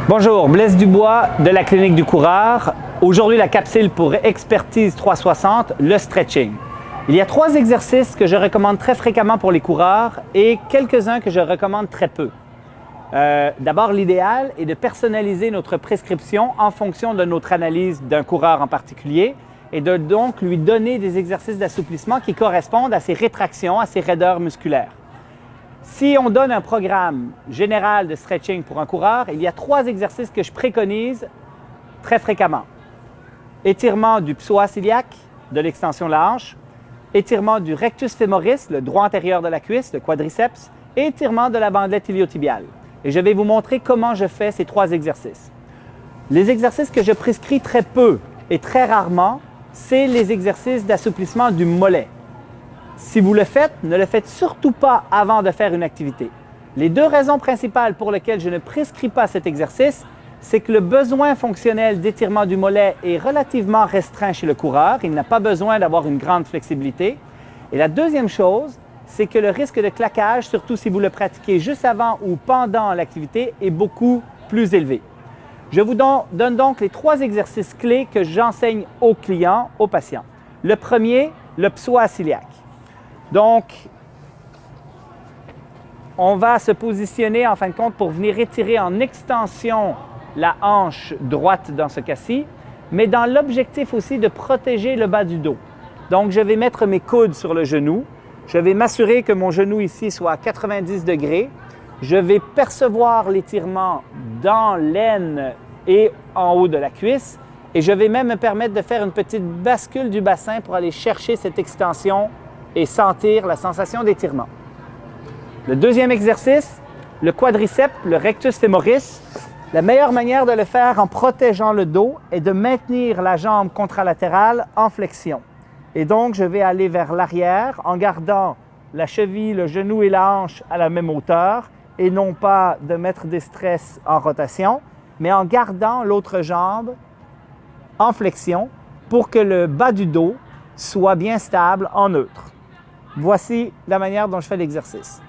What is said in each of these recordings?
Bonjour, Blaise Dubois de la Clinique du Coureur. Aujourd'hui, la capsule pour Expertise 360, le stretching. Il y a 3 exercices que je recommande très fréquemment pour les coureurs et quelques-uns que je recommande très peu. D'abord, l'idéal est de personnaliser notre prescription en fonction de notre analyse d'un coureur en particulier et de donc lui donner des exercices d'assouplissement qui correspondent à ses rétractions, à ses raideurs musculaires. Si on donne un programme général de stretching pour un coureur, il y a 3 exercices que je préconise très fréquemment. Étirement du psoas iliaque, de l'extension de la hanche, étirement du rectus femoris, le droit antérieur de la cuisse, le quadriceps, et étirement de la bandelette iliotibiale. Et je vais vous montrer comment je fais ces 3 exercices. Les exercices que je prescris très peu et très rarement, c'est les exercices d'assouplissement du mollet. Si vous le faites, ne le faites surtout pas avant de faire une activité. Les 2 raisons principales pour lesquelles je ne prescris pas cet exercice, c'est que le besoin fonctionnel d'étirement du mollet est relativement restreint chez le coureur. Il n'a pas besoin d'avoir une grande flexibilité. Et la deuxième chose, c'est que le risque de claquage, surtout si vous le pratiquez juste avant ou pendant l'activité, est beaucoup plus élevé. Je vous donne donc les 3 exercices clés que j'enseigne aux clients, aux patients. Le premier, le psoas iliaque. Donc, on va se positionner en fin de compte pour venir étirer en extension la hanche droite dans ce cas-ci, mais dans l'objectif aussi de protéger le bas du dos. Donc, je vais mettre mes coudes sur le genou. Je vais m'assurer que mon genou ici soit à 90 degrés. Je vais percevoir l'étirement dans l'aine et en haut de la cuisse. Et je vais même me permettre de faire une petite bascule du bassin pour aller chercher cette extension et sentir la sensation d'étirement. Le deuxième exercice, le quadriceps, le rectus femoris. La meilleure manière de le faire en protégeant le dos est de maintenir la jambe contralatérale en flexion. Et donc, je vais aller vers l'arrière en gardant la cheville, le genou et la hanche à la même hauteur et non pas de mettre des stress en rotation, mais en gardant l'autre jambe en flexion pour que le bas du dos soit bien stable en neutre. Voici la manière dont je fais l'exercice.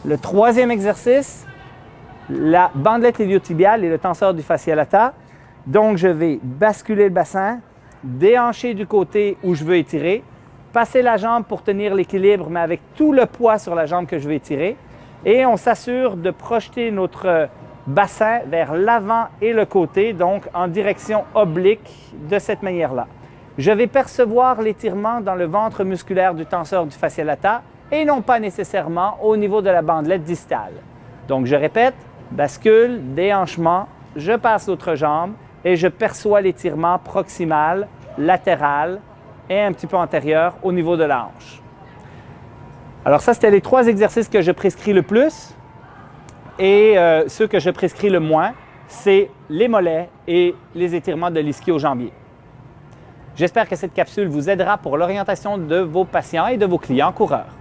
Le troisième exercice, la bandelette iliotibiale et le tenseur du fascia lata. Donc, je vais basculer le bassin, déhancher du côté où je veux étirer, passer la jambe pour tenir l'équilibre, mais avec tout le poids sur la jambe que je veux étirer. Et on s'assure de projeter notre bassin vers l'avant et le côté, donc en direction oblique de cette manière-là. Je vais percevoir l'étirement dans le ventre musculaire du tenseur du fascia lata et non pas nécessairement au niveau de la bandelette distale. Donc, je répète, bascule, déhanchement, je passe l'autre jambe et je perçois l'étirement proximal, latéral et un petit peu antérieur au niveau de la hanche. Alors ça, c'était les 3 exercices que je prescris le plus et ceux que je prescris le moins, c'est les mollets et les étirements de l'ischio-jambier. J'espère que cette capsule vous aidera pour l'orientation de vos patients et de vos clients coureurs.